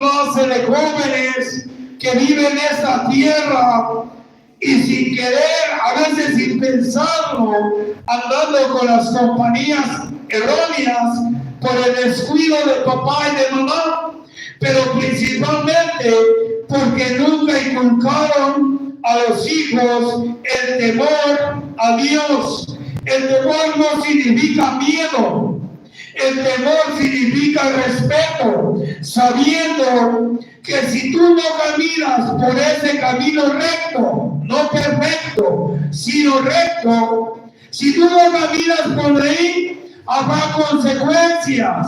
clase de jóvenes que viven en esta tierra y sin querer, a veces sin pensarlo, andando con las compañías erróneas por el descuido de papá y de mamá, pero principalmente porque nunca inculcaron a los hijos el temor a Dios. El temor no significa miedo. El temor significa respeto, sabiendo que si tú no caminas por ese camino recto, no perfecto, sino recto, si tú no caminas por ahí, habrá consecuencias.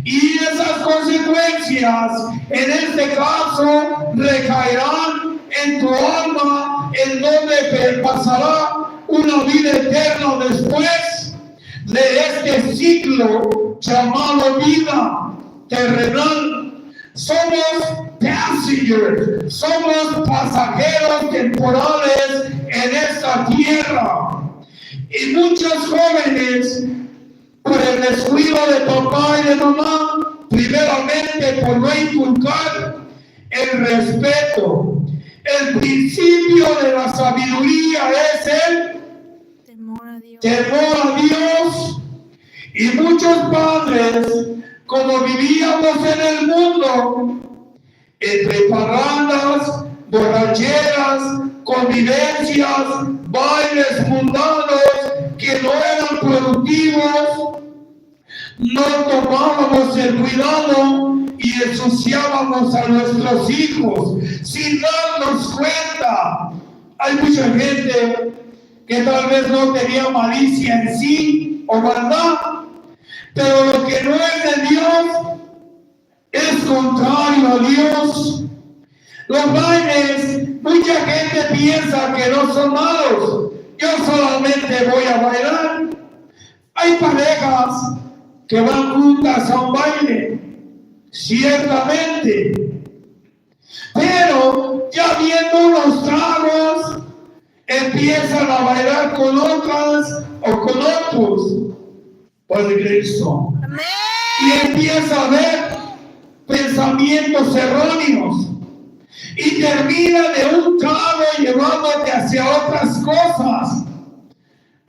Y esas consecuencias, en este caso, recaerán en tu alma, en donde pasará una vida eterna después de este ciclo llamado vida terrenal. Somos passengers, somos pasajeros temporales en esta tierra. Y muchos jóvenes, por el descuido de papá y de mamá, primeramente por no inculcar el respeto. El principio de la sabiduría es el temor a Dios. Y muchos padres, como vivíamos en el mundo, entre parrandas, borracheras, convivencias, bailes mundanos que no eran productivos, no tomábamos el cuidado y ensuciábamos a nuestros hijos sin darnos cuenta. Hay mucha gente que tal vez no tenía malicia en sí o maldad, pero lo que no es de Dios es contrario a Dios. Los bailes, mucha gente piensa que no son malos. Yo solamente voy a bailar. Hay parejas que van juntas a un baile, ciertamente, pero ya viendo unos tragos, empiezan a bailar con otras o con otros. Padre Cristo. Amén. Y empieza a haber pensamientos erróneos. Y termina de un trago llevándote hacia otras cosas.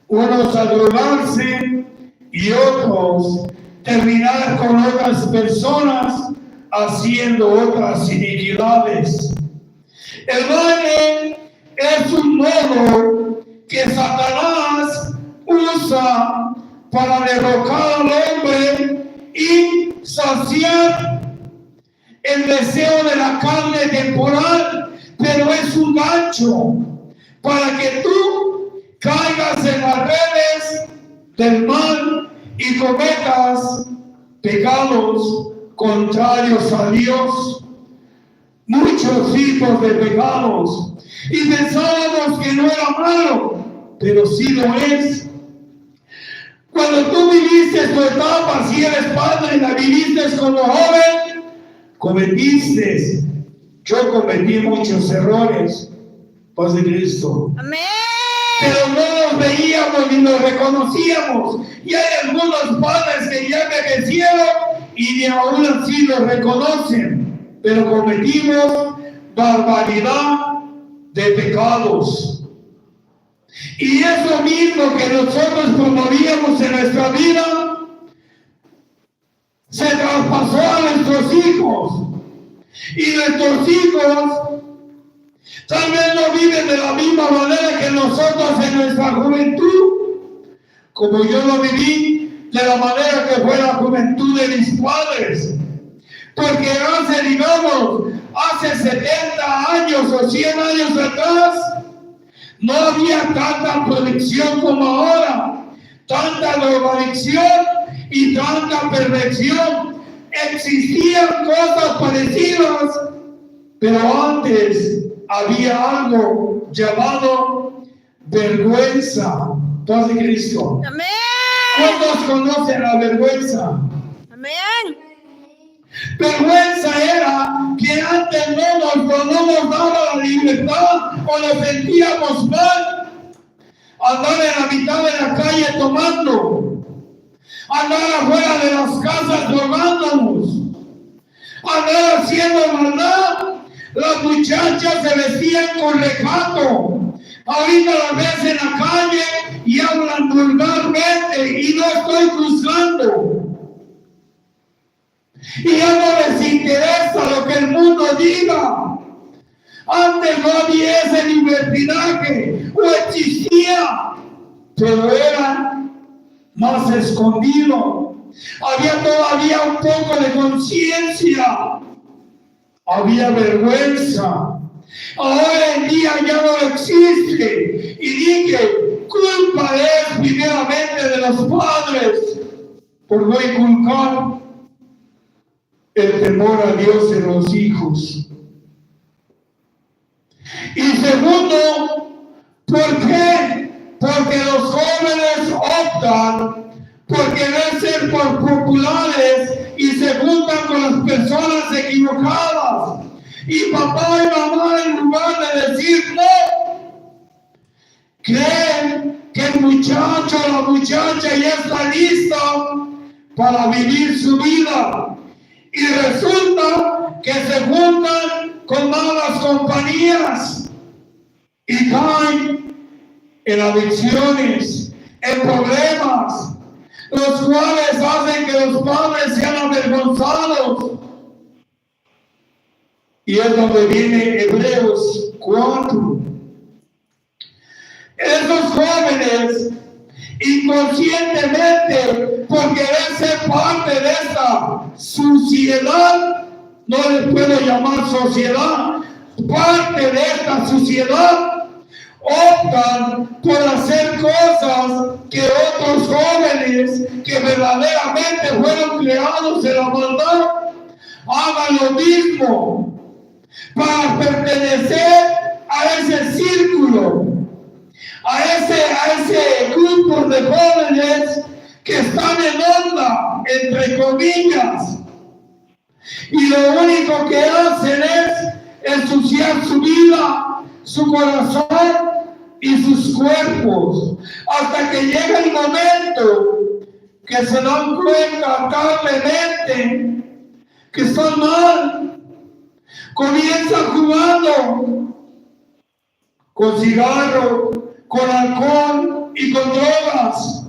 Unos a drogarse y otros terminar con otras personas haciendo otras iniquidades. El baile es un modo que Satanás usa para derrocar al hombre y saciar el deseo de la carne temporal, pero es un gancho para que tú caigas en las redes del mal y cometas pecados contrarios a Dios. Muchos tipos de pecados, y pensábamos que no era malo, pero sí lo es. Cuando tú viviste tu etapa, si eres padre y la viviste como joven, cometiste, yo cometí muchos errores, paz de Cristo. Amén. Pero no los veíamos ni los reconocíamos. Y hay algunos padres que ya envejecieron y ni aún así los reconocen. Pero cometimos barbaridad de pecados. Y eso mismo que nosotros promovíamos en nuestra vida, se traspasó a nuestros hijos. Y nuestros hijos tal vez no viven de la misma manera que nosotros en nuestra juventud, como yo lo viví de la manera que fue la juventud de mis padres. Porque hace 70 años o 100 años atrás, no había tanta protección como ahora, tanta drogadicción y tanta perversión. Existían cosas parecidas, pero antes había algo llamado vergüenza. Paz de Cristo. Amén. ¿Cuántos conocen la vergüenza? Amén. Vergüenza era que antes no nos daba la libertad o nos sentíamos mal. Andar en la mitad de la calle tomando, andar afuera de las casas drogándonos, andar haciendo maldad. Las muchachas se vestían con recato. Ahorita las ves en la calle y hablan vulgarmente, y no estoy juzgando. Y ya no les interesa lo que el mundo diga. Antes no había ese libertinaje, o existía, pero era más escondido. Había todavía un poco de conciencia, había vergüenza. Ahora en día ya no existe, y dije, culpa es primeramente de los padres por no inculcar el temor a Dios en los hijos. Y segundo, ¿por qué? Porque los jóvenes optan por querer ser populares y se juntan con las personas equivocadas. Y papá y mamá, en lugar de decir no, creen que el muchacho o la muchacha ya está lista para vivir su vida. Y resulta que se juntan con malas compañías y caen en adicciones, en problemas, los cuales hacen que los padres sean avergonzados. Y es donde viene Hebreos 4. Esos jóvenes, inconscientemente, por querer ser parte de esta suciedad, no les puedo llamar sociedad, parte de esta suciedad, optan por hacer cosas que otros jóvenes que verdaderamente fueron creados en la maldad hagan lo mismo para pertenecer a ese círculo, a ese grupo de jóvenes que están en onda, entre comillas, y lo único que hacen es ensuciar su vida, su corazón y sus cuerpos, hasta que llega el momento que se dan cuenta carnemente que están mal. Comienzan jugando con cigarro, con alcohol y con drogas,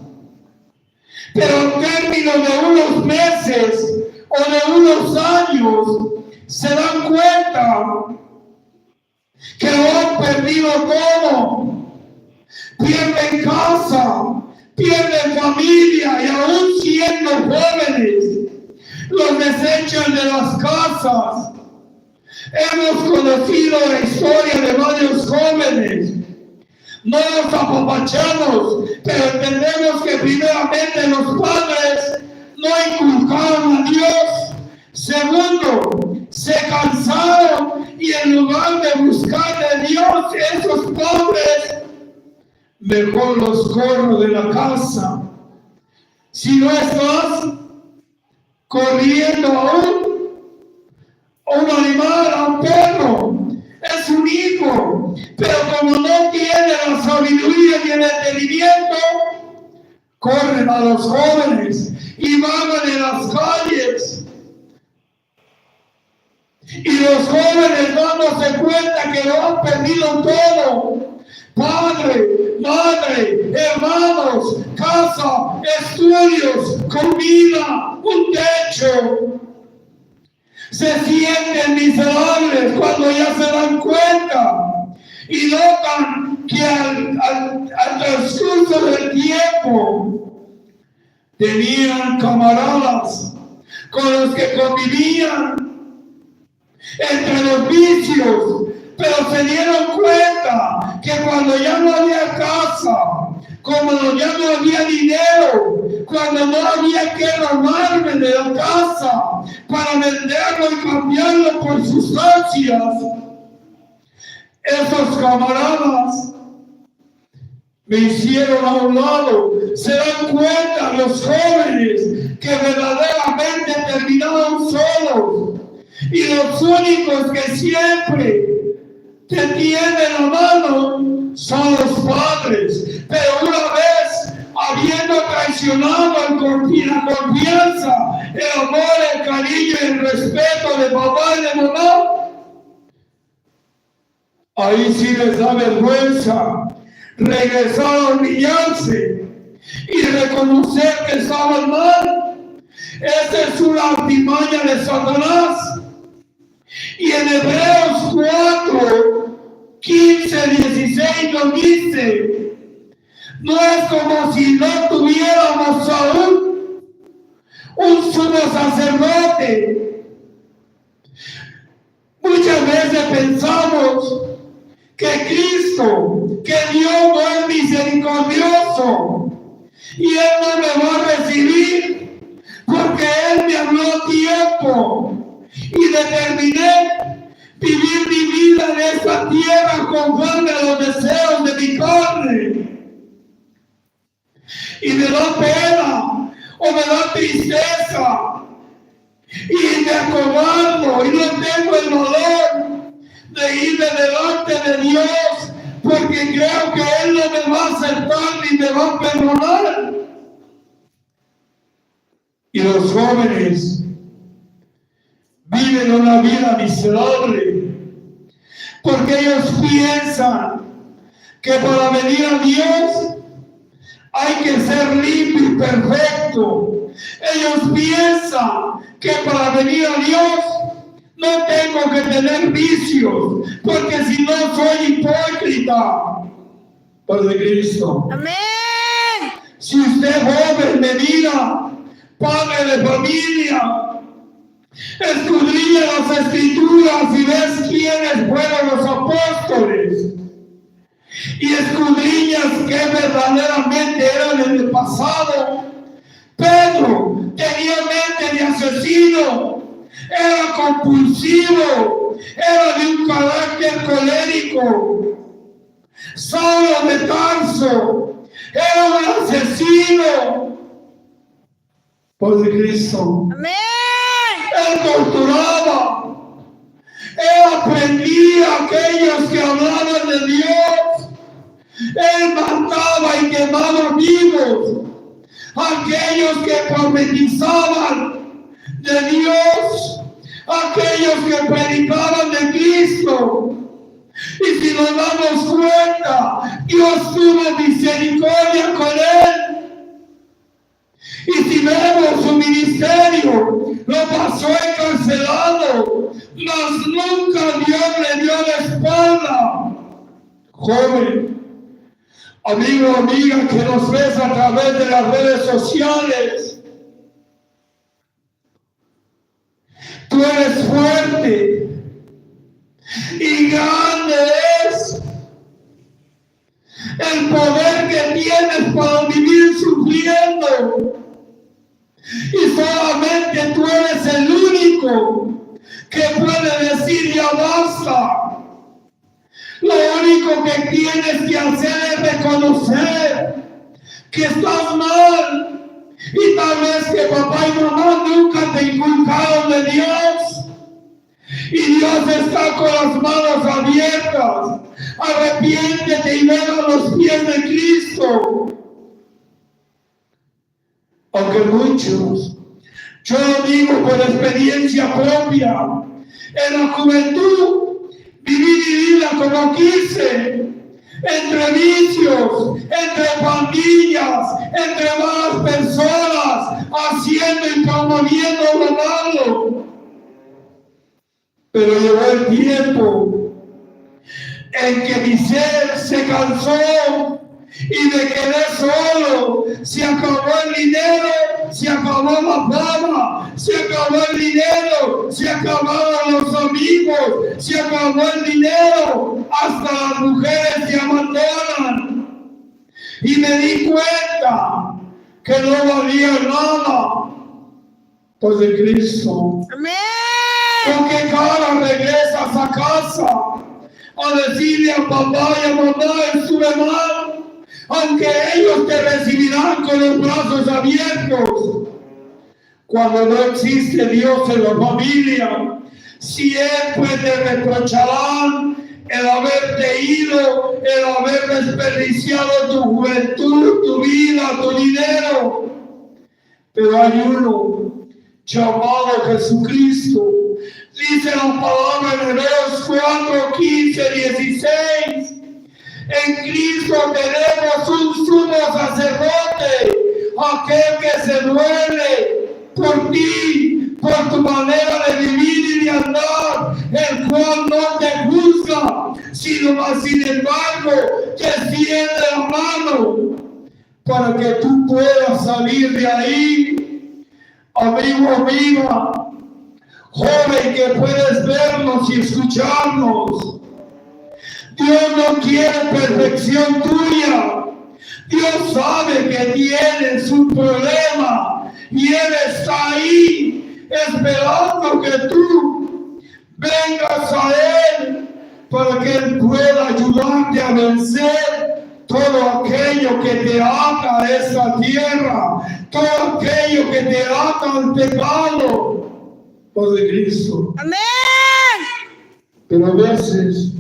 pero en términos de unos meses o de unos años se dan cuenta que lo han perdido todo. Pierden casa, pierden familia, y aún siendo jóvenes los desechan de las casas. Hemos conocido la historia de varios jóvenes. No los apapachamos, pero entendemos que primeramente los padres no inculcaron a Dios. Segundo, se cansaron, y en lugar de buscar de Dios, esos padres mejor los corro de la casa. Si no estás corriendo a un animal, a un perro, es un hijo, pero como no tiene la sabiduría y el entendimiento, corren a los jóvenes y vagan en las calles. Y los jóvenes, dándose cuenta que lo han perdido todo: padre, madre, hermanos, casa, estudios, comida, un techo. Se sienten miserables cuando ya se dan cuenta y notan que al transcurso del tiempo tenían camaradas con los que convivían entre los vicios, pero se dieron cuenta que cuando ya no había casa, cuando ya no había dinero, cuando no había que robarme de la casa para venderlo y cambiarlo por sustancias, esos camaradas me hicieron a un lado. Se dan cuenta los jóvenes que verdaderamente terminaron solos, y los únicos que siempre te tienen la mano son los padres. Pero una vez habiendo traicionado la confianza, el amor, el cariño y el respeto de papá y de mamá. Ahí sí les da vergüenza regresar a humillarse y reconocer que estaban mal. Esa es una artimaña de Satanás. Y en Hebreos 4, 15, 16 nos dice: no es como si no tuviéramos aún un sumo sacerdote. Muchas veces pensamos que Cristo, que Dios no es misericordioso y Él no me va a recibir porque Él me habló a tiempo y determiné vivir mi vida en esta tierra conforme a los deseos de mi carne. Y me da pena o me da tristeza y me acobardo y no tengo el valor de ir delante de Dios porque creo que Él no me va a aceptar ni me va a perdonar. Y los jóvenes viven una vida miserable porque ellos piensan que para venir a Dios hay que ser limpio y perfecto. Ellos piensan que para venir a Dios no tengo que tener vicios, porque si no soy hipócrita. Padre Cristo. Amén. Si usted joven me mira, padre de familia, escudriña las escrituras y ves quiénes fueron los apóstoles. Y escudriñas que verdaderamente eran en el pasado. Pedro tenía mente de asesino, era compulsivo, era de un carácter colérico. Saulo de Tarso era un asesino. Por Cristo. Amén. Él torturaba, él aprendía a aquellos que hablaban de Dios. Él mataba y quemaba vivos aquellos que profetizaban de Dios, aquellos que predicaban de Cristo. Y si nos damos cuenta, Dios tuvo misericordia con él. Y si vemos su ministerio, lo pasó encarcelado, mas nunca Dios le dio la espalda. Joven, amigo, amiga que nos ves a través de las redes sociales, tú eres fuerte y grande es el poder que tienes para vivir sufriendo. Y solamente tú eres el único que puede decir ya basta. Lo único que tienes que hacer es reconocer que estás mal. Y tal vez que papá y mamá nunca te inculcaron de Dios. Y Dios está con las manos abiertas. Arrepiéntete y ven a los pies de Cristo. Aunque muchos, yo lo digo por experiencia propia, en la juventud viví mi vida como quise, entre vicios, entre pandillas, entre malas personas, haciendo y promoviendo lo malo. Pero llegó el tiempo en que mi ser se cansó y me quedé solo. Se acabó el dinero, se acabó la fama, se acabó el dinero, se acabaron los amigos, se acabó el dinero, hasta las mujeres se abandonan. Y me di cuenta que no valía nada por de Cristo. Amén. ¿Con qué cara regresas a casa a decirle a papá y a mamá estuve mal? Aunque ellos te recibirán con los brazos abiertos. Cuando no existe Dios en la familia, siempre te reprocharán el haberte ido, el haber desperdiciado tu juventud, tu vida, tu dinero. Pero hay uno llamado Jesucristo. Dice la palabra en Hebreos 4, 15, 16. En Cristo tenemos un sumo sacerdote, aquel que se duele por ti, por tu manera de vivir y de andar, el cual no te juzga, sino sin embargo te extiende la mano para que tú puedas salir de ahí. Amigo, amiga, joven que puedes vernos y escucharnos, Dios no quiere perfección tuya. Dios sabe que tienes un problema y Él está ahí esperando que tú vengas a Él para que Él pueda ayudarte a vencer todo aquello que te ata a esta tierra, todo aquello que te ata al pecado. Padre Cristo. Amén. Pero a veces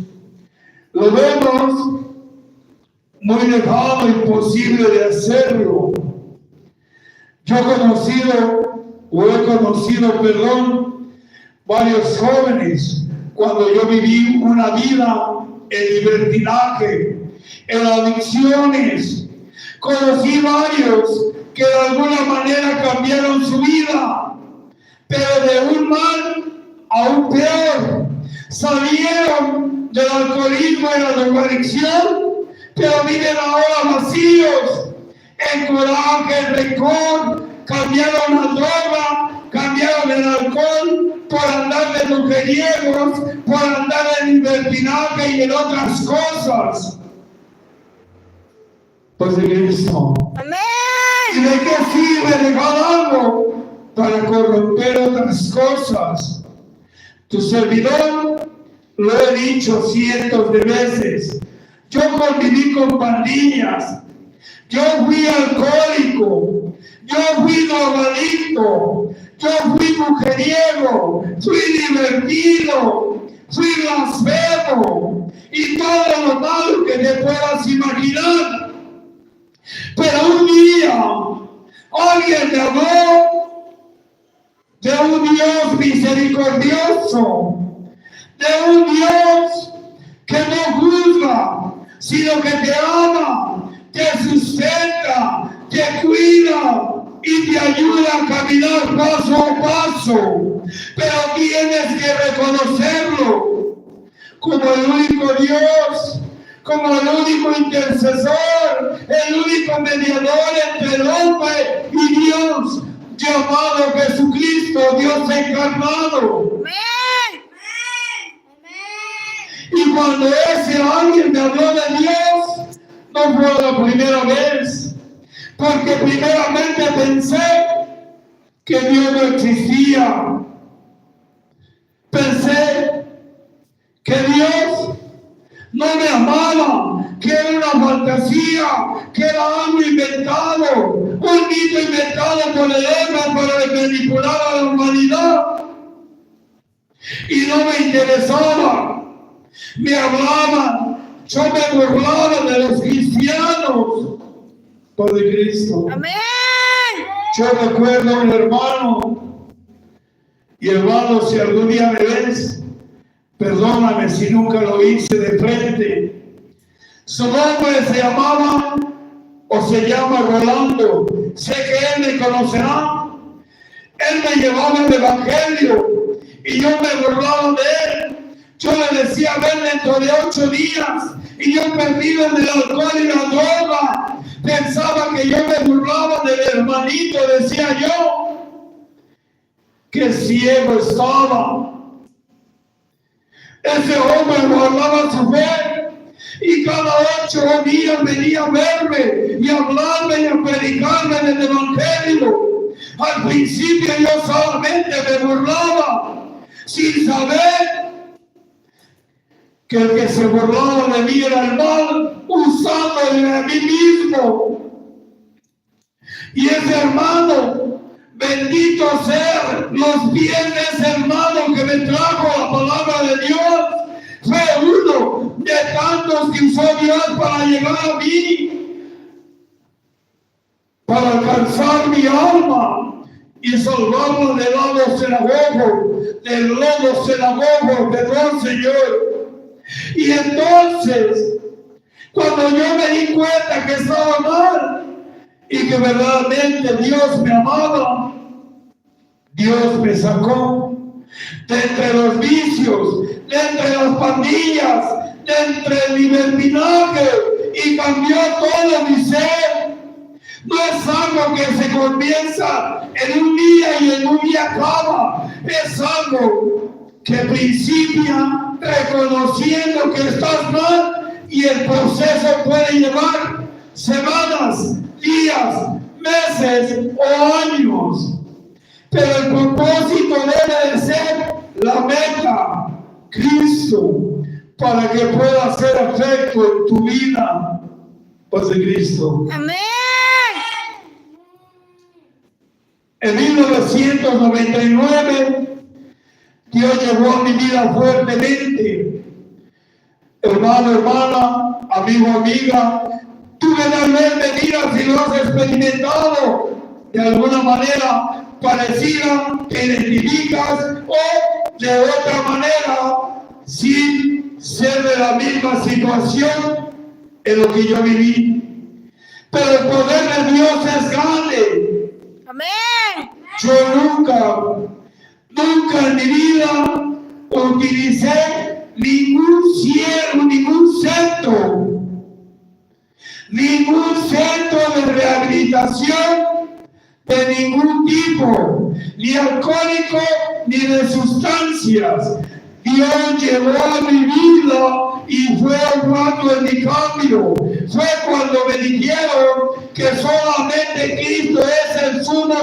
lo vemos muy lejano, imposible de hacerlo. Yo he conocido, varios jóvenes cuando yo viví una vida en libertinaje, en adicciones. Conocí varios que de alguna manera cambiaron su vida, pero de un mal a un peor. Salieron del alcoholismo y la drogadicción, pero viven ahora vacíos, en coraje, en rencor, cambiaron la droga, cambiaron el alcohol por andar de mujeriegos, por andar en libertinaje y en otras cosas. Pues de Cristo. Amén. ¿Y de qué sirve dejar algo para corromper otras cosas? Tu servidor, lo he dicho cientos de veces, yo conviví con pandillas, yo fui alcohólico, yo fui drogadicto, yo fui mujeriego, fui divertido, fui blasfemo y todo lo malo que te puedas imaginar. Pero un día alguien me habló de un Dios misericordioso, de un Dios que no juzga, sino que te ama, te sustenta, te cuida y te ayuda a caminar paso a paso. Pero tienes que reconocerlo como el único Dios, como el único intercesor, el único mediador entre el hombre y Dios, llamado Jesucristo, Dios encarnado. Amén. Y cuando ese alguien me habló de Dios, no fue la primera vez, porque primeramente pensé que Dios no existía. Pensé que Dios no me amaba, que era una fantasía, que era algo inventado, un mito inventado por el hombre para manipular a la humanidad. Y no me interesaba. Me hablaban, yo me burlaba de los cristianos. Padre Cristo. Amén. Yo recuerdo a un hermano, y hermano, si algún día me ves, perdóname si nunca lo hice de frente. Su nombre se llamaba, o se llama Rolando. Sé que él me conocerá. Él me llevaba el evangelio y yo me burlaba de él. Yo le decía, ven dentro de 8 días, y yo perdido en el alcohol y la droga. Pensaba que yo me burlaba del hermanito, decía yo, que ciego estaba. Ese hombre guardaba su fe, y cada 8 días venía a verme y a hablarme y a predicarme del evangelio. Al principio yo solamente me burlaba, sin saber que el que se burlaba de mí era el mal, usándole a mí mismo. Y ese hermano, bendito ser los pies de ese hermano que me trajo la palabra de Dios, fue uno que usó Dios para llegar a mí, para alcanzar mi alma y salvarla del lodo cenagogo, perdón, Señor. Y entonces, cuando yo me di cuenta que estaba mal y que verdaderamente Dios me amaba, Dios me sacó de entre los vicios, de entre las pandillas, de entre el libertinaje y cambió todo mi ser. No es algo que se comienza en un día y en un día acaba. Es algo que principia reconociendo que estás mal y el proceso puede llevar semanas, días, meses o años. Pero el propósito debe de ser la meta, Cristo, para que pueda hacer efecto en tu vida. Paz de Cristo. Amén. En 1999, Dios llegó a mi vida fuertemente. Hermano, hermana, amigo, amiga, tuve tal vez medidas si lo has experimentado de alguna manera parecida, te identificas o de otra manera sin ser de la misma situación en lo que yo viví. Pero el poder de Dios es grande. Amén. Yo nunca en mi vida utilicé ningún centro de rehabilitación de ningún tipo, ni alcohólico ni de sustancias. Dios llegó a mi vida y fue obrando en mi cambio. Fue cuando me dijeron que solamente Cristo es el sumo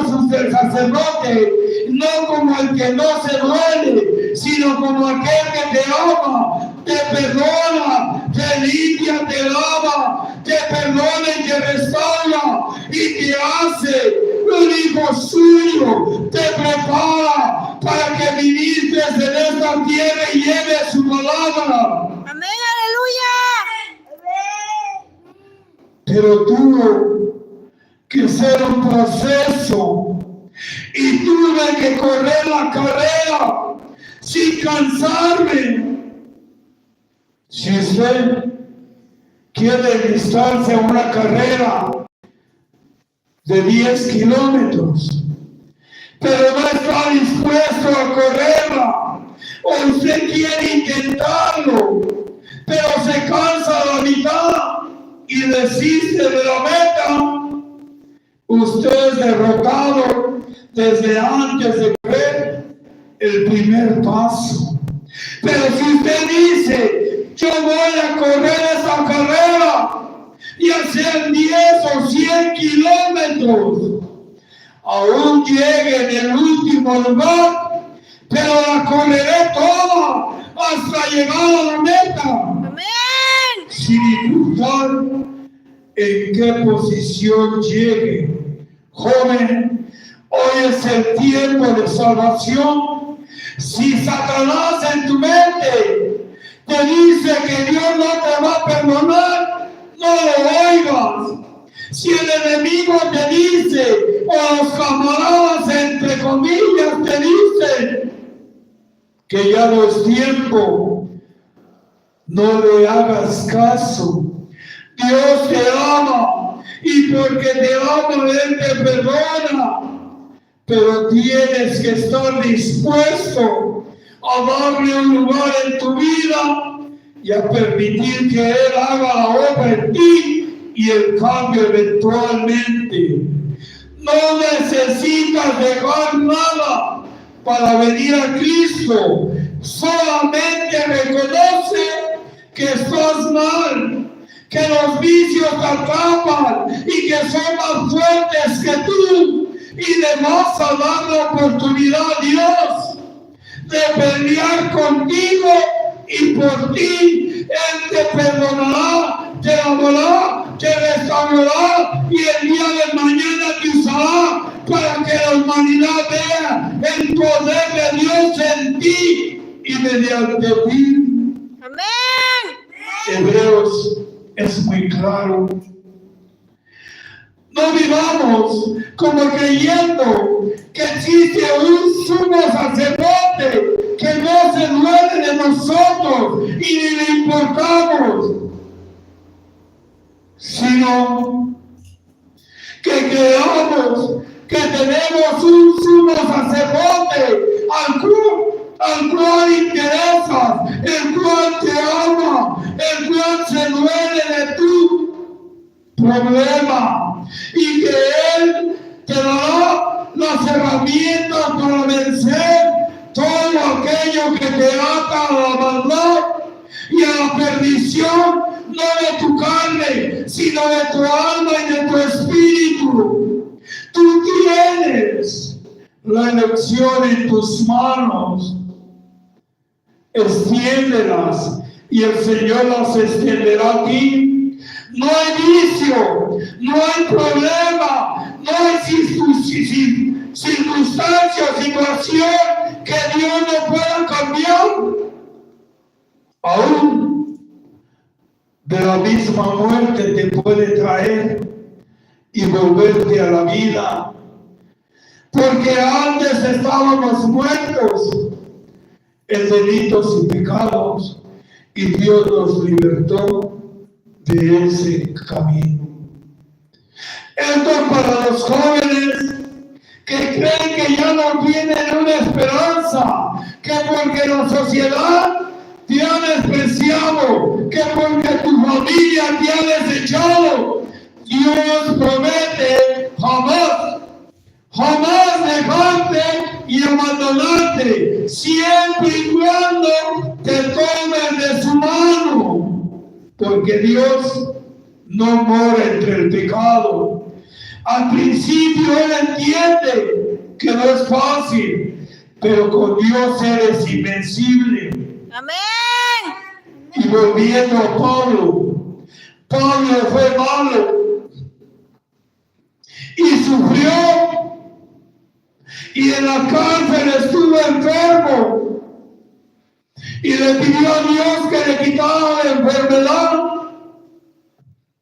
sacerdote, no como el que no se duele, sino como aquel que te ama, te perdona, te limpia, te lava, te perdona y te restaura y te hace un hijo suyo, te prepara para que ministres en esta tierra y lleves su palabra. Amén, aleluya. Pero tuvo que ser un proceso y tuve que correr la carrera sin cansarme. Si usted quiere alistarse a una carrera de 10 kilómetros, pero no está dispuesto a correrla, o usted quiere intentarlo, pero se cansa a la mitad y desiste de la meta, usted es derrotado desde antes de correr el primer paso. Pero si usted dice, yo voy a correr esa carrera, y hacer 10 o 100 kilómetros, aún llegue en el último lugar, pero la correré toda hasta llegar a la meta. Amén. Sin importar en qué posición llegue. Joven, hoy es el tiempo de salvación. Si Satanás en tu mente te dice que Dios no te va a perdonar, no lo oigas. Si el enemigo te dice, o los camaradas entre comillas te dicen que ya no es tiempo, no le hagas caso. Dios te ama y porque te ama Él te perdona, pero tienes que estar dispuesto a darle un lugar en tu vida y a permitir que Él haga la obra en ti y el cambio eventualmente. No necesitas dejar nada para venir a Cristo. Solamente reconoce que estás mal, que los vicios te atrapan y que son más fuertes que tú, y le vas a dar la oportunidad a Dios de pelear contigo y por ti. Él te perdonará, te amará, te restaurará y el día de mañana te usará para que la humanidad vea el poder de Dios en ti y mediante ti. Amén. Hebreos es muy claro. No vivamos como creyendo que existe un sumo sacerdote que no se duele de nosotros y ni le importamos, sino que creamos que tenemos un sumo sacerdote al cual interesa, el cual te ama, el cual se duele de tu problema y que Él te dará las herramientas para vencer todo aquello que te ata a la maldad y a la perdición, no de tu carne, sino de tu alma y de tu espíritu. Tú tienes la elección en tus manos. Extiéndelas y el Señor las extenderá a ti. No hay vicio, no hay problema, no hay circunstancia o situación que Dios no pueda cambiar. Aún de la misma muerte te puede traer y volverte a la vida. Porque antes estábamos muertos en delitos y pecados y Dios nos libertó de ese camino. Esto es para los jóvenes que creen que ya no tienen una esperanza, que porque la sociedad te ha despreciado, que porque tu familia te ha desechado. Dios promete jamás dejarte y abandonarte, siempre y cuando te tomes de su mano, porque Dios no mora entre el pecado. Al principio Él entiende que no es fácil, pero con Dios eres invencible. Amén. Y volviendo a Pablo fue malo y sufrió y en la cárcel estuvo enfermo y le pidió a Dios que le quitara la enfermedad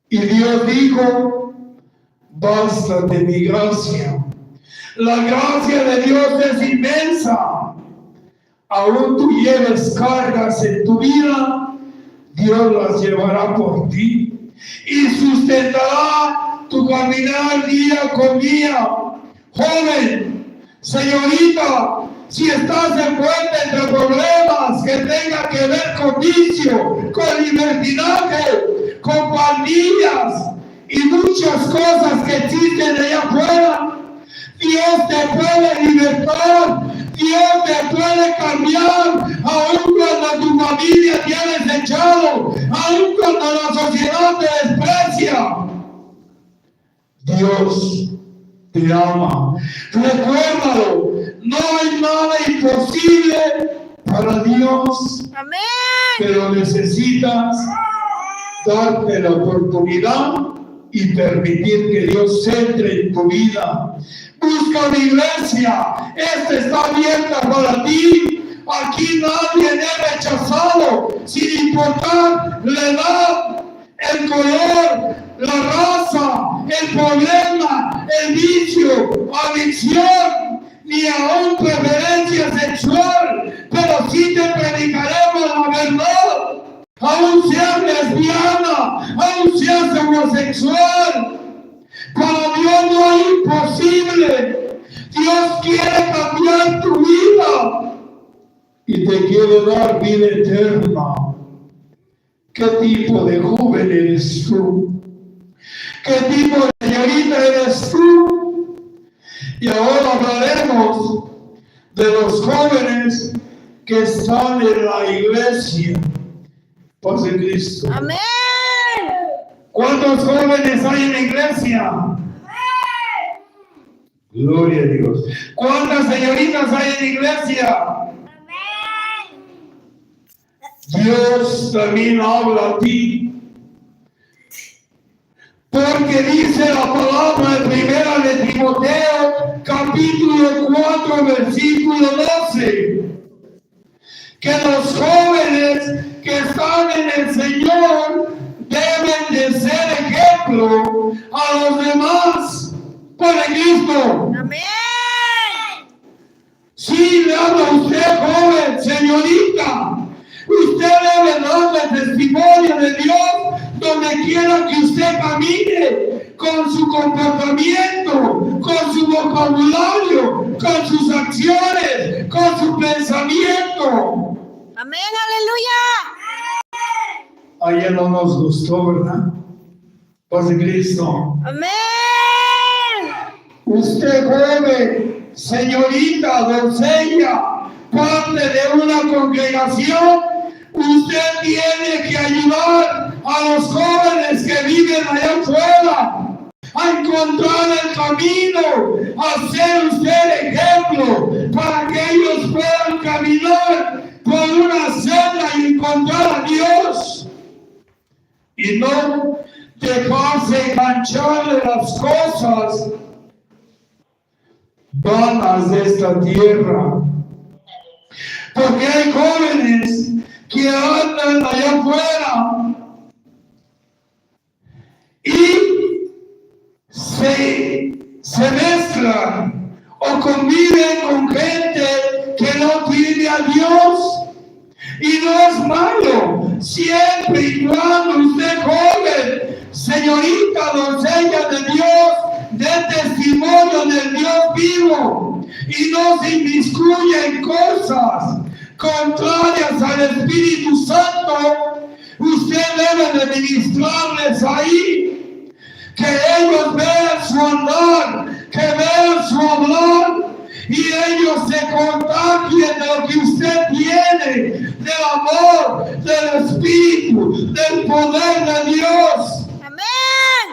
y Dios dijo: bástate mi gracia. La gracia de Dios es inmensa. Aún tú lleves cargas en tu vida, Dios las llevará por ti y sustentará tu caminar día con día. Joven, señorita, si estás envuelta entre problemas que tengan que ver con vicio, con libertinaje, con pandillas y muchas cosas que existen allá afuera, Dios te puede libertar, Dios te puede cambiar, aun cuando tu familia te ha desechado, aun cuando la sociedad te desprecia. Dios te ama. Recuérdalo, no hay nada imposible para Dios. Amén. Pero necesitas darte la oportunidad y permitir que Dios entre en tu vida. Busca una iglesia, esta está abierta para ti. Aquí nadie es rechazado, sin importar la edad, el color, la raza, el problema, el vicio, adicción, ni aún preferencia sexual, pero sí te predicaremos la verdad. Aún seas lesbiana, aún seas homosexual, para Dios no hay imposible. Dios quiere cambiar tu vida y te quiere dar vida eterna. ¿Qué tipo de joven eres tú? ¿Qué tipo de señorita eres tú? Y ahora hablaremos de los jóvenes que están en la iglesia. Paz de Cristo. Amén. ¿Cuántos jóvenes hay en la iglesia? Gloria a Dios. ¿Cuántas señoritas hay en la iglesia? Dios también habla a ti. Porque dice la palabra en primera de Timoteo, capítulo 4, versículo 12, que los jóvenes que están en el Señor mundo. Amén. Sí, le habla a usted, joven, señorita. Usted debe darle testimonio de Dios donde quiera que usted camine, con su comportamiento, con su vocabulario, con sus acciones, con su pensamiento. Amén, aleluya. Ayer no nos gustó, ¿verdad? Paz de Cristo. Amén. Usted, joven, señorita, doncella, parte de una congregación, usted tiene que ayudar a los jóvenes que viven allá afuera a encontrar el camino, a ser usted ejemplo para que ellos puedan caminar por una senda y encontrar a Dios y no dejarse enganchar de las cosas vanas de esta tierra. Porque hay jóvenes que andan allá afuera y se mezclan o conviven con gente que no tiene a Dios. Y no es malo, siempre y cuando usted, joven, señorita, doncella de Dios, dé testimonio del Dios vivo y no se inmiscuya en cosas contrarias al Espíritu Santo. Usted debe de ministrarles ahí, que ellos vean su andar, que vean su hablar, y ellos se contagien de lo que usted tiene, del amor, del Espíritu, del poder de Dios. Amén.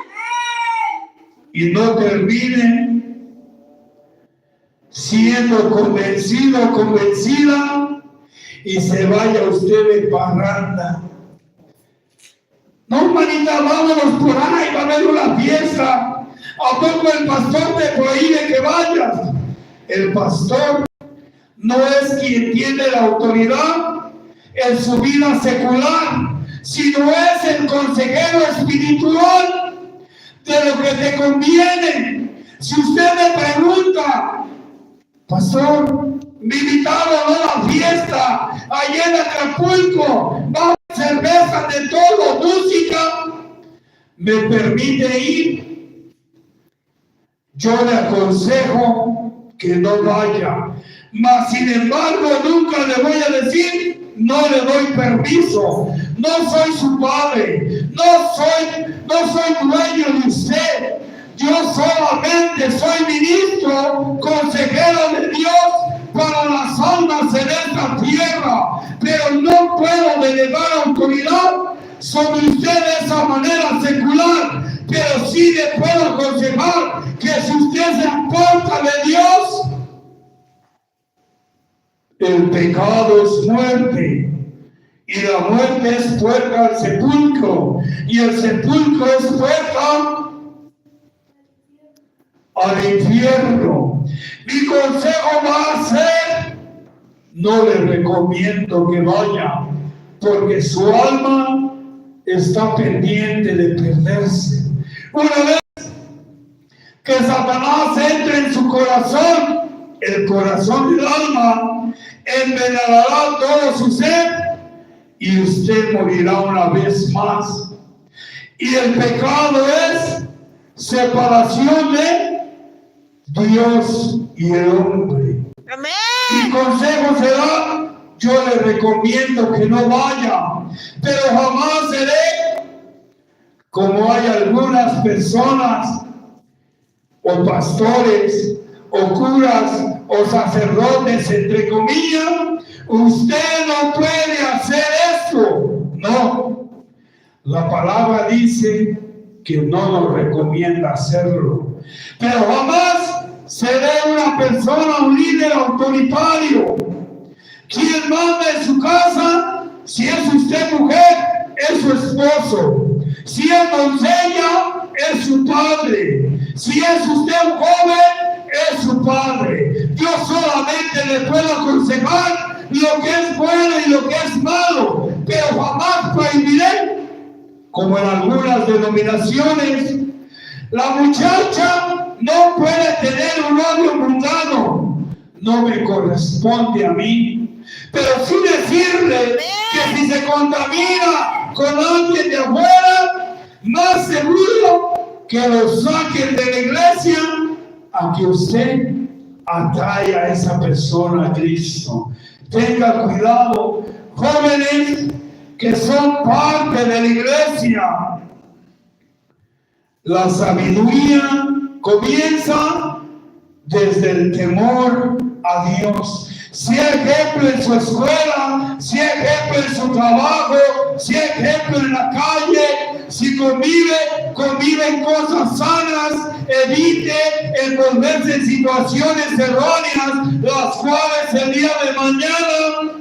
Y no termine siendo convencido o convencida y se vaya usted de parranda. No, manita, vámonos por ahí, va a haber una fiesta. ¿A poco el pastor te prohíbe que vayas? El pastor no es quien tiene la autoridad en su vida secular, sino es el consejero espiritual de lo que te conviene. Si usted me pregunta, pastor, me invitaron a una fiesta allá en Acapulco, va a cerveza de todo, música, ¿me permite ir? Yo le aconsejo que no vaya, mas sin embargo nunca le voy a decir, no le doy permiso, no soy su padre, no soy dueño de usted, yo solamente soy ministro, consejero de Dios para las almas en esta tierra, pero no puedo delegar autoridad sobre usted de esa manera secular, pero sí le puedo aconsejar que si usted se aparta de Dios, el pecado es muerte, y la muerte es puerta al sepulcro, y el sepulcro es puerta al infierno. Mi consejo va a ser, no le recomiendo que vaya, porque su alma está pendiente de perderse. Una vez que Satanás entre en su corazón, el corazón del alma, envenenará todo su ser y usted morirá una vez más. Y el pecado es separación de Dios y el hombre. Amén. Mi consejo será, yo le recomiendo que no vaya, pero jamás seré como hay algunas personas o pastores o curas o sacerdotes, entre comillas. Usted no puede hacer esto. No, la palabra dice que no nos recomienda hacerlo, pero jamás seré una persona, un líder autoritario. Quien manda en su casa, si es usted mujer, es su esposo. Si es doncella, es su padre. Si es usted un joven, es su padre. Yo solamente le puedo aconsejar lo que es bueno y lo que es malo, pero jamás prohibiré, como en algunas denominaciones, la muchacha no puede tener un odio mundano. No me corresponde a mí. Pero sí decirle que si se contamina con alguien de afuera, más seguro que lo saquen de la iglesia a que usted atrae a esa persona a Cristo. Tenga cuidado, jóvenes que son parte de la iglesia. La sabiduría comienza desde el temor a Dios. Sea ejemplo en su escuela, sea ejemplo en su trabajo, sea ejemplo en la calle. Si convive en cosas sanas, evite envolverse en situaciones erróneas, las cuales el día de mañana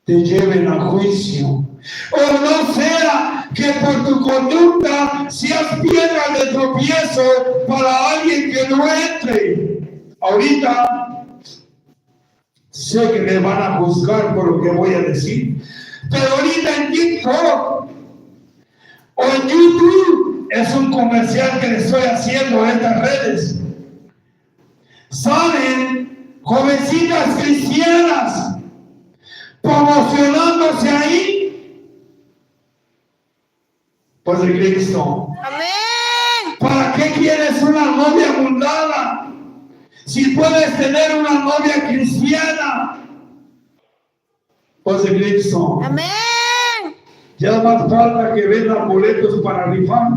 te lleven a juicio. O no sea que por tu conducta seas piedra de tropiezo para alguien que no entre. Ahorita sé que me van a juzgar por lo que voy a decir, pero ahorita en TikTok o en YouTube, es un comercial que le estoy haciendo a estas redes, salen jovencitas cristianas promocionándose ahí por el Cristo. Amén. ¿Para qué quieres una novia mundana si puedes tener una novia cristiana? Por el Cristo. Amén. Ya más falta que vendan boletos para rifar.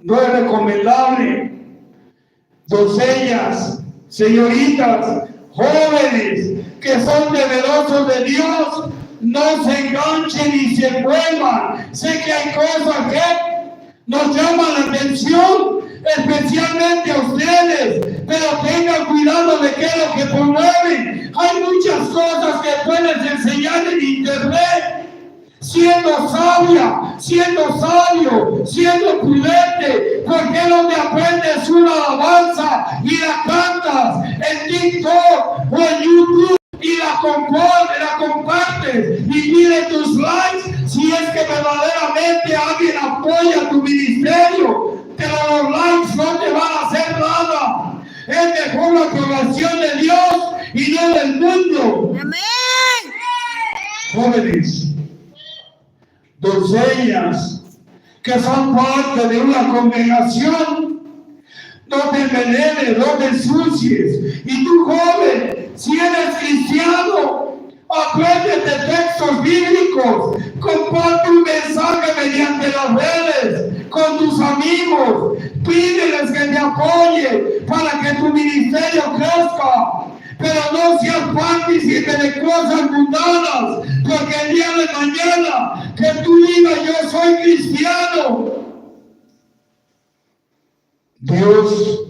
No es recomendable. Doncellas, señoritas, jóvenes que son temerosos de Dios, no se enganchen y se envuelvan. Sé que hay cosas que nos llaman la atención, especialmente a ustedes, pero tengan cuidado de qué es lo que promueven. Hay muchas cosas que puedes enseñar en internet. Siendo sabia, siendo sabio, siendo prudente, ¿por qué no te aprendes una alabanza y la cantas en TikTok o en YouTube y la compartes y pide tus likes si es que verdaderamente alguien apoya tu ministerio? Pero los likes no te van a hacer nada. Es mejor la aprobación de Dios y no del mundo. Amén. Jóvenes, doncellas que son parte de una congregación, no te envenenes, no te ensucies. Y tú, joven, si eres cristiano, apréndete textos bíblicos, comparte un mensaje mediante las redes con tus amigos, pídeles que te apoyen para que tu ministerio crezca. Pero no seas partícipe de cosas mundanas, porque el día de mañana que tú digas yo soy cristiano, Dios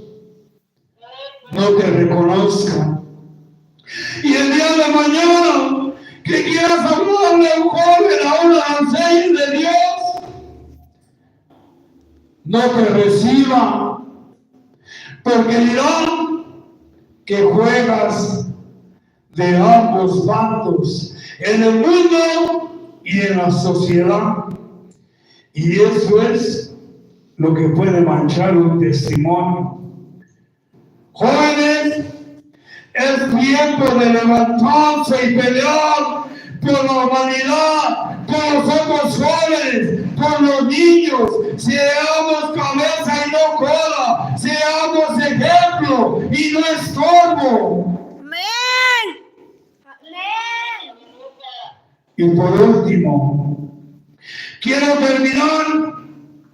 no te reconozca. Y el día de mañana que quieras hablarle a un joven, a una doncella de Dios, no te reciba, porque dirán que juegas de ambos bandos, en el mundo y en la sociedad. Y eso es lo que puede manchar un testimonio. Jóvenes, es tiempo de levantarse y pelear por la humanidad, por los otros jóvenes, por los niños. Seamos cabeza y no cola, seamos ejemplo y no estorbo. Amén. Y por último, quiero terminar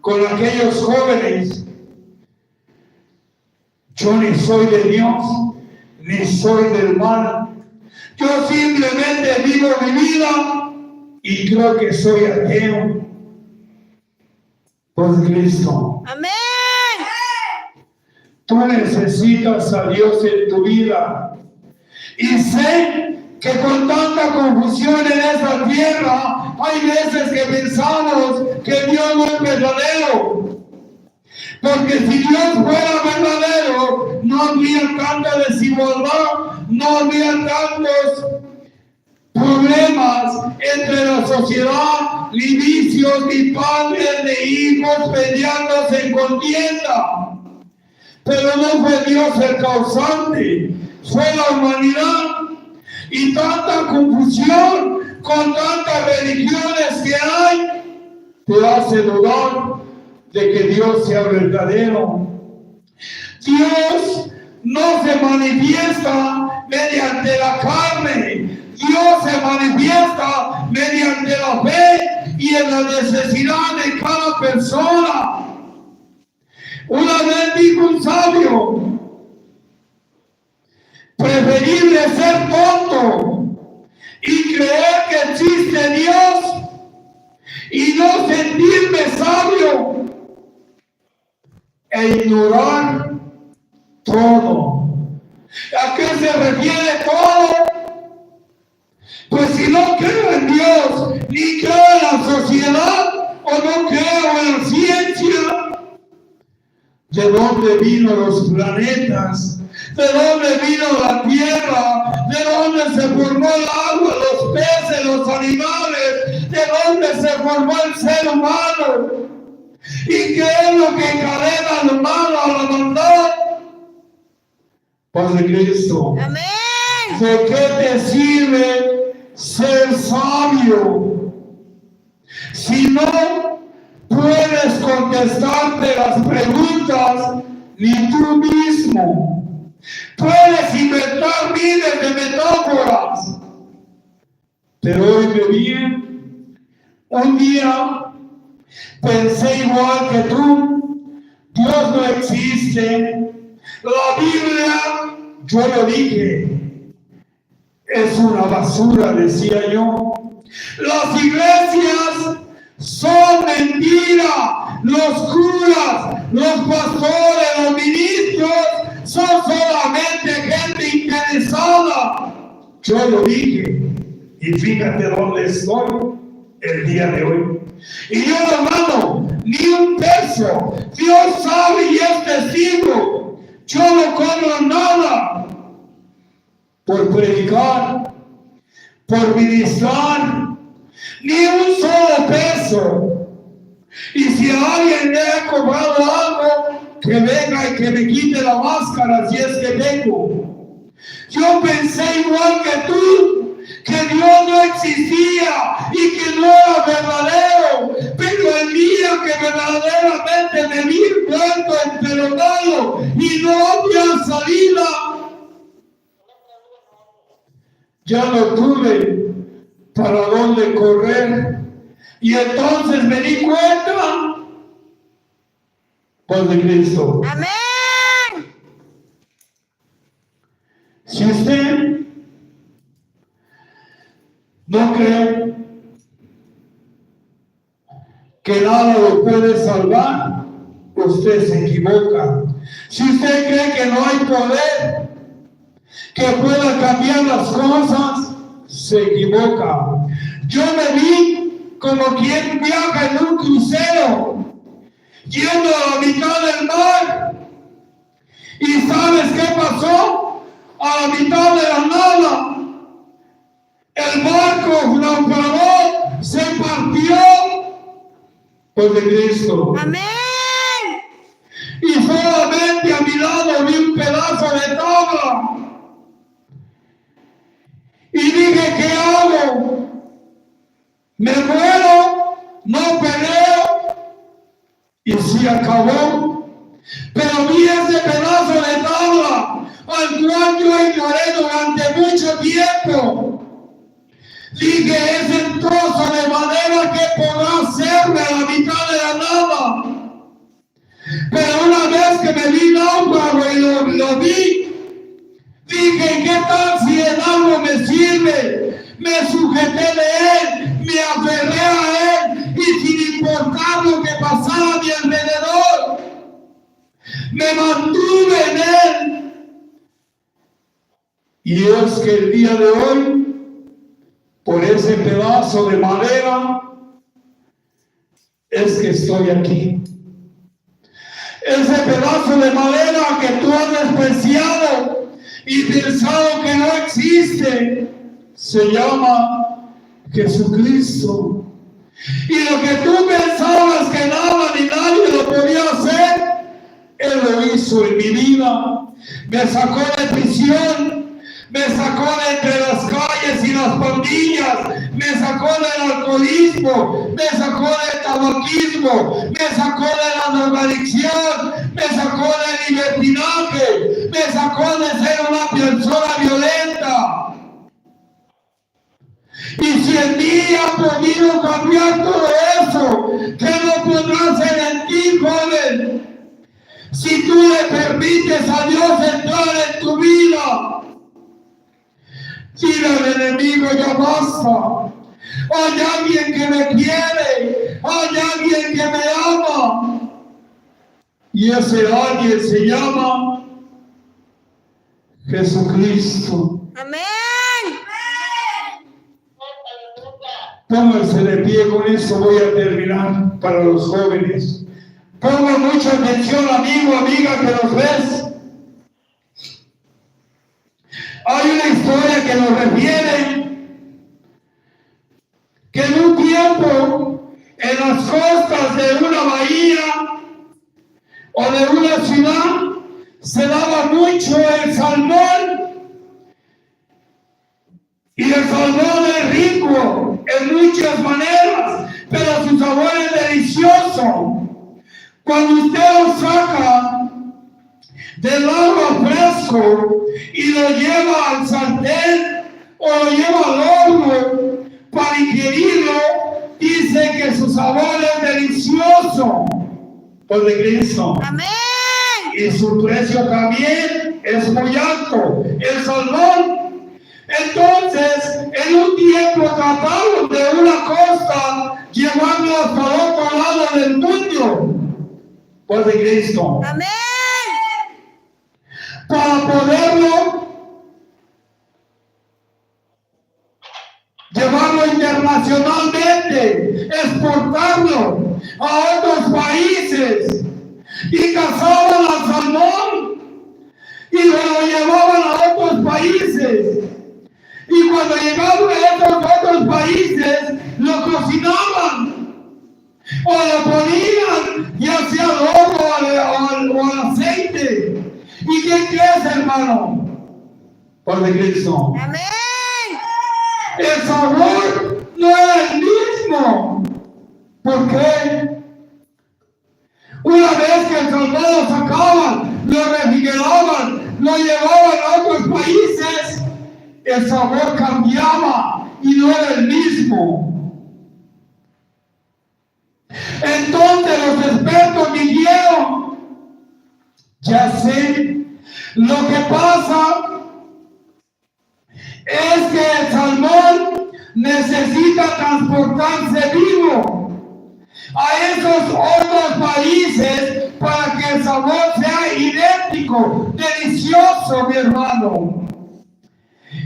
con aquellos jóvenes. Yo ni soy de Dios, ni soy del mal. Yo simplemente vivo mi vida y creo que soy ateo por Cristo. Amén. Tú necesitas a Dios en tu vida. Y sé que con tanta confusión en esta tierra, hay veces que pensamos que Dios no es verdadero. Porque si Dios fuera verdadero, no habría tanta desigualdad, no habría tantos problemas entre la sociedad, ni vicios, ni padres, ni hijos peleándose en contienda. Pero no fue Dios el causante, fue la humanidad. Y tanta confusión con tantas religiones que hay, te hace dudar de que Dios sea verdadero. Dios no se manifiesta mediante la carne. Dios se manifiesta mediante la fe y en la necesidad de cada persona. Una vez dijo un sabio, preferible ser tonto y creer que existe Dios y no sentirme sabio e ignorar todo. ¿A qué se refiere todo? Pues si no creo en Dios, ni creo en la sociedad, o no creo en la ciencia, ¿de dónde vino los planetas? ¿De dónde vino la tierra? ¿De dónde se formó el agua, los peces, los animales? ¿De dónde se formó el ser humano? ¿Y qué es lo que encadena al mal a la maldad? Padre Cristo. Amén. ¿De qué te sirve ser sabio si no puedes contestarte las preguntas ni tú mismo? Puedes inventar miles de metáforas, pero hoy me vi un día, pensé igual que tú, Dios no existe, la Biblia, yo lo dije, es una basura, decía yo. Las iglesias son mentira, los curas, los pastores, los ministros son solamente gente interesada. Yo lo dije y fíjate dónde estoy el día de hoy. Y yo, hermano, ni un peso, Dios sabe y es testigo, yo no cobro nada por predicar, por ministrar, ni un solo peso. Y si a alguien le ha cobrado algo, que venga y que me quite la máscara si es que tengo. Yo pensé igual que tú, que Dios no existía y que no era verdadero, pero el día que verdaderamente me vi envuelto, empelotado y no había salida, ya no tuve para dónde correr. Y entonces me di cuenta, Padre Cristo. Amén. Si usted no cree que nada lo puede salvar, usted se equivoca. Si usted cree que no hay poder que pueda cambiar las cosas, se equivoca. Yo me vi como quien viaja en un crucero, yendo a la mitad del mar. ¿Y sabes qué pasó? A la mitad de la nada, el barco naufragó, se partió por de Cristo. Amén. Y solamente a mi lado vi un pedazo de tabla. Y dije, ¿qué hago? ¿Me muero? ¿No peleo? Y se acabó. Pero vi ese pedazo de tabla al cual yo ignoré durante mucho tiempo. Dije, es el trozo de madera que podrá hacerme a la mitad de la nada. Pero una vez que me vi náufrago y lo vi, dije, ¿qué tal si el agua me sirve? Me sujeté de él, me aferré a él y sin importar lo que pasara a mi alrededor, me mantuve en él. Y es que el día de hoy, por ese pedazo de madera, es que estoy aquí. Ese pedazo de madera que tú has despreciado y pensado que no existe, se llama Jesucristo. Y lo que tú pensabas que nada ni nadie lo podía hacer, Él lo hizo en mi vida. Me sacó de prisión, me sacó de entre las calles y las pandillas, me sacó del alcoholismo, me sacó del tabaquismo, me sacó de la drogadicción, me sacó del libertinaje, me sacó de ser una persona violenta. Y si en mí ha podido cambiar todo eso, ¿qué no podrá hacer en ti, joven? Si tú le permites a Dios entrar en tu vida, dile al enemigo, ya basta. Hay alguien que me quiere, hay alguien que me ama. Y ese alguien se llama Jesucristo. Amén. Pónganse de pie, con eso voy a terminar para los jóvenes. Pongan mucha atención, amigo, amiga, que nos ves. Hay una historia que nos refiere que en un tiempo, en las costas de una bahía o de una ciudad, se daba mucho el salmón. Y el salmón es rico en muchas maneras, pero su sabor es delicioso. Cuando usted lo saca del agua fresco y lo lleva al sartén o lo lleva al horno para ingerirlo, dice que su sabor es delicioso por de Cristo. Amén. Y su precio también es muy alto. El salmón. Entonces, en un tiempo trataron de una costa llevarlo hasta el otro lado del mundo por de Cristo. Amén. Para poderlo llevarlo internacionalmente, exportarlo a otros países. Y cazaban al salmón y lo llevaban a otros países. Y cuando llegaban a esos otros países, lo cocinaban o lo ponían ya sea al horno o al aceite. ¿Y qué crees, hermano? Por de Cristo. Amén. El sabor no era el mismo. ¿Por qué? Una vez que el salmón lo sacaban, lo refrigeraban, lo llevaban a otros países, el sabor cambiaba y no era el mismo. Entonces los expertos dijeron, ya sé, lo que pasa es que el salmón necesita transportarse vivo a esos otros países para que el sabor sea idéntico, delicioso, mi hermano.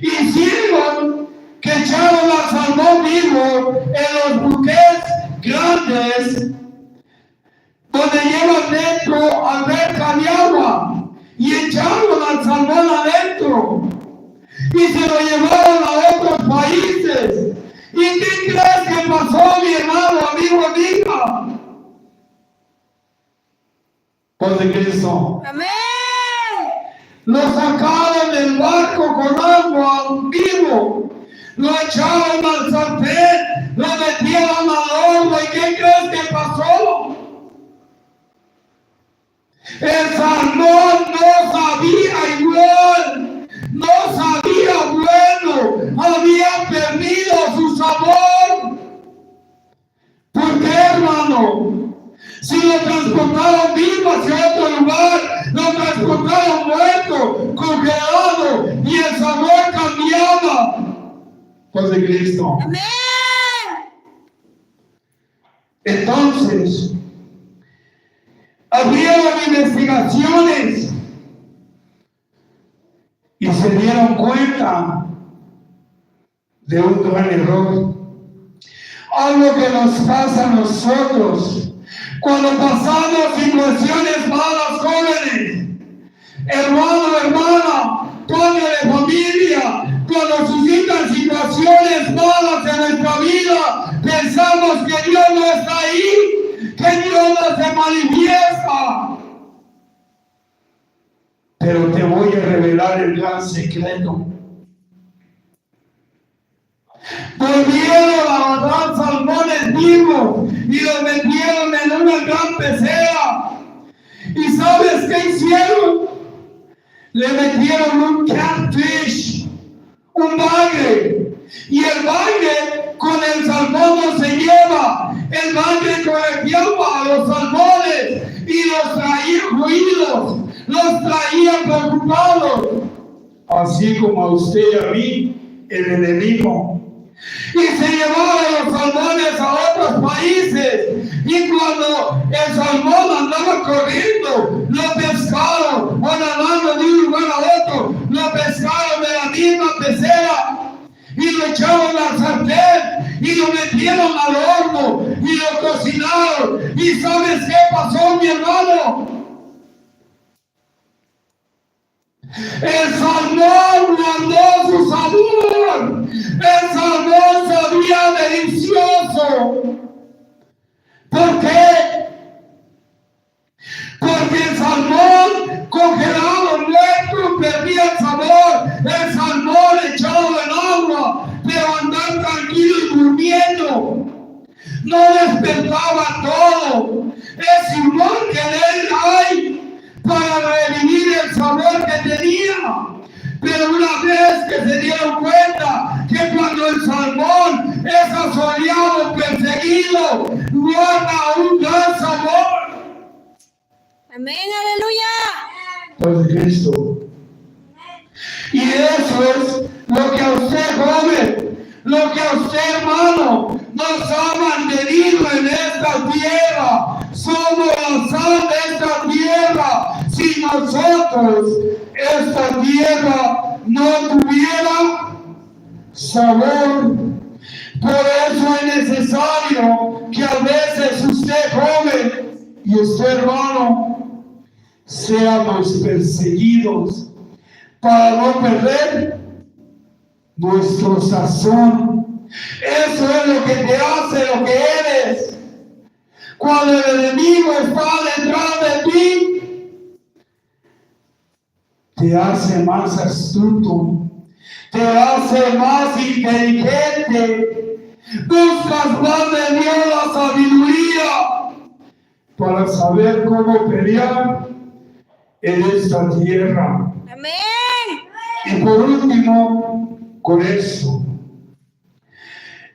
Hicieron que echaron al salmón vivo en los buques grandes donde llevan dentro alberca de agua y echaron al salmón adentro y se lo llevaron a otros países. ¿Y qué crees que pasó, mi hermano, amigo, amiga? Por de Cristo. Amén. Lo sacaron del barco con agua vivo, lo echaron al sartén, lo metieron al horno. ¿Y qué crees que pasó? El salmón no sabía igual, no sabía bueno, había perdido su sabor. ¿Por qué, hermano? Si lo transportaron vivo hacia otro lugar, lo transportaron muerto, congelado, y el sabor cambiaba. Por de Cristo. Amén. Entonces, abrieron investigaciones y se dieron cuenta de un gran error. Algo que nos pasa a nosotros cuando pasamos situaciones malas, jóvenes, hermano, hermana, padre de familia, cuando suscitan situaciones malas en nuestra vida. vida pensamos que Dios no está ahí, que Dios no se manifiesta. Pero te voy a revelar el gran secreto. Volvieron a matar salmones vivos y los metieron en una gran pecera. ¿Y sabes qué hicieron? Le metieron un catfish, un bagre. Y el bagre con el salmón no se lleva. El bagre correteaba a los salmones y los traía ruidos, los traía preocupados. Así como a usted y a mí, el enemigo. Y se llevaba los salmones a otros países. Y cuando el salmón andaba corriendo, lo pescaron, o nadando de un lugar a otro, lo pescaron de la misma pecera y lo echaron al sartén y lo metieron al horno y lo cocinaron. ¿Y sabes qué pasó, mi hermano? El salmón guardó su sabor. El salmón sabía delicioso. ¿Por qué? Porque el salmón congelado, muerto, perdía el sabor. El salmón echado en agua, pero andar tranquilo y durmiendo. No despertaba todo. Es igual que en él hay para revivir el sabor que tenía. Pero una vez que se dieron cuenta que cuando el salmón es asoleado, perseguido, guarda un gran sabor. Amén, aleluya. Por Cristo. Y eso es lo que a usted, joven, lo que a usted, hermano, nos ha mantenido en esta tierra. Somos la sal de esta tierra. Si nosotros, esta tierra, no tuviera sabor, por eso es necesario que a veces usted, joven, y usted, hermano, seamos perseguidos para no perder nuestro sazón. Eso es lo que te hace lo que eres. Cuando el enemigo está detrás de ti, te hace más astuto, te hace más inteligente. Buscas más de Dios la sabiduría para saber cómo pelear en esta tierra. Amén. Y por último, con eso.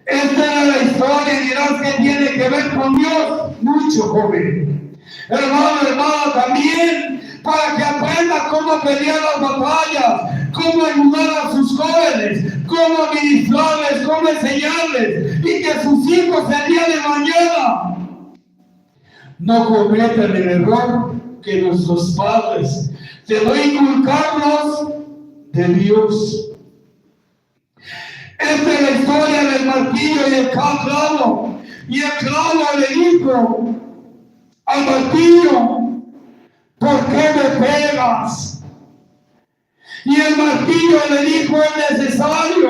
Esta es la historia y dirás que tiene que ver con Dios. Mucho, joven. Hermano, hermana, también, para que aprenda cómo pelear las batallas, cómo ayudar a sus jóvenes, cómo administrarles, cómo enseñarles, y que sus hijos el día de mañana no cometan el error que nuestros padres deben inculcarnos de Dios. Esta es la historia del martillo y el clavo. Y el clavo le dijo al martillo: ¿por qué me pegas? Y el martillo le dijo: es necesario.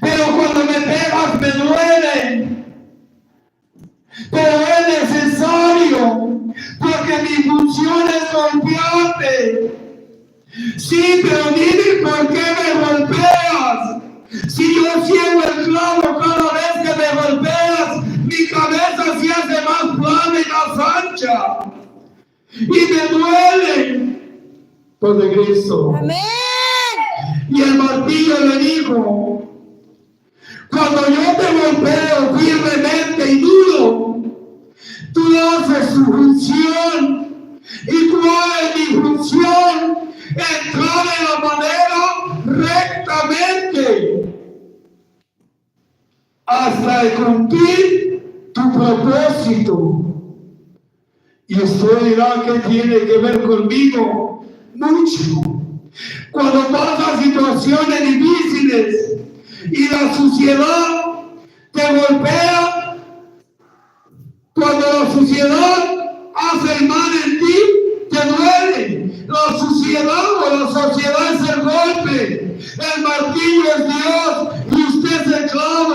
Pero cuando me pegas me duele. Pero es necesario, porque mi función es golpearte. Sí, pero dime por qué me golpeas. Si yo sigo el clavo cada vez que me golpeas, mi cabeza se hace más plana y más ancha. Y me duele. Por Cristo. Amén. Y el martillo le dijo: cuando yo te golpeo firmemente y duro, tú haces tu función. ¿Y cuál es mi función? Entrar en la manera rectamente hasta el cumplir tu propósito. Y usted dirá: ¿qué tiene que ver conmigo? Mucho. Cuando pasan situaciones difíciles y la suciedad te golpea, cuando la suciedad hace el mal en ti, te duele. La suciedad o la sociedad es el golpe. El martillo es Dios y usted es el clavo.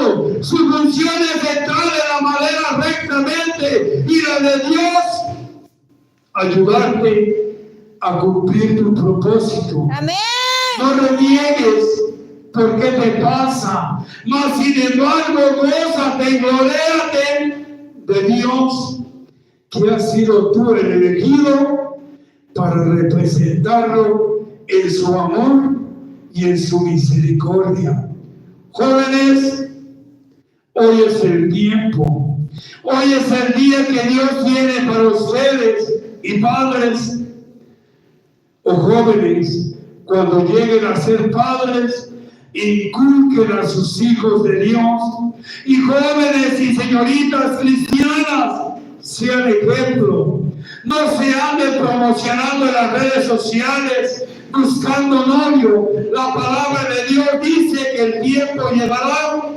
ayudarte a cumplir tu propósito. Amén. No reniegues por qué te pasa, mas sin embargo gózate y gloréate de Dios, que has sido tú el elegido para representarlo en su amor y en su misericordia. Jóvenes, hoy es el tiempo, hoy es el día que Dios tiene para ustedes, y padres o jóvenes, cuando lleguen a ser padres, inculquen a sus hijos de Dios, y jóvenes y señoritas cristianas, sean ejemplo. No se anden promocionando en las redes sociales buscando novio. La palabra de Dios dice que el tiempo llegará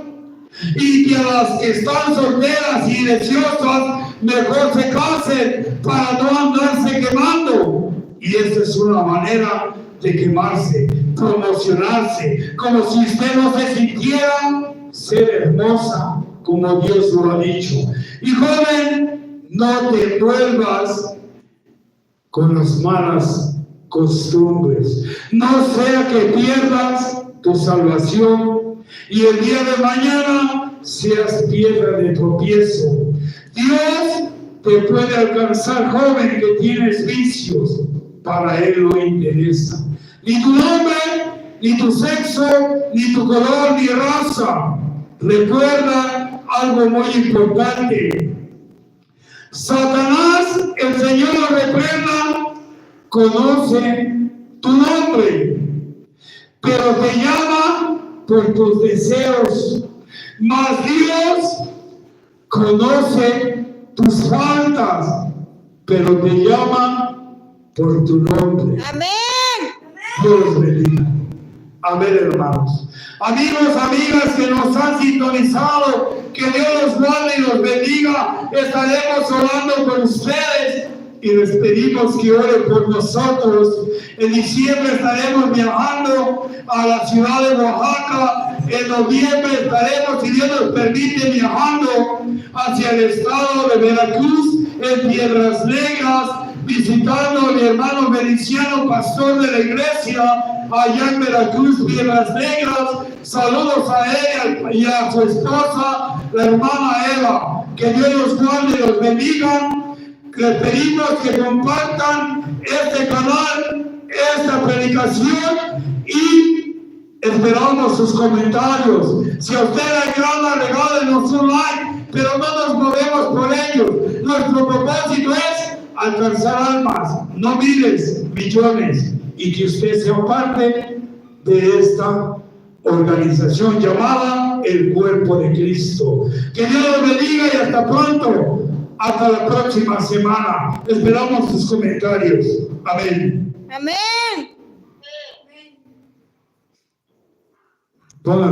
y que a las que están solteras y deseosas mejor se casen para no andarse quemando. Y esta es una manera de quemarse, promocionarse, como si usted no se sintiera ser hermosa como Dios lo ha dicho. Y joven, no te envuelvas con las malas costumbres, no sea que pierdas tu salvación y el día de mañana seas piedra de tropiezo. Dios te puede alcanzar, joven, que tienes vicios, para Él no interesa ni tu nombre, ni tu sexo, ni tu color, ni raza. Recuerda algo muy importante: Satanás, el Señor lo reprenda, conoce tu nombre, pero te llama por tus deseos, mas Dios conoce tus faltas, pero te llama por tu nombre. Amén. Dios bendiga. Amén, hermanos. Amigos, amigas que nos han sintonizado, que Dios los guarde y los bendiga. Estaremos orando por ustedes y les pedimos que oren por nosotros. En diciembre estaremos viajando a la ciudad de Oaxaca. En noviembre estaremos, si Dios nos permite, viajando hacia el estado de Veracruz, en Piedras Negras, visitando a mi hermano Feliciano, pastor de la iglesia allá en Veracruz, Piedras Negras. Saludos a él y a su esposa, la hermana Eva. Que Dios los guarde y los bendiga. Les pedimos que compartan este canal, esta predicación, y esperamos sus comentarios. Si a usted le agrada, regálenos un like, pero no nos movemos por ellos. Nuestro propósito es alcanzar almas, no miles, millones, y que usted sea parte de esta organización llamada el Cuerpo de Cristo. Que Dios los bendiga y hasta pronto. Hasta la próxima semana. Esperamos sus comentarios. Amén. Amén. Pongan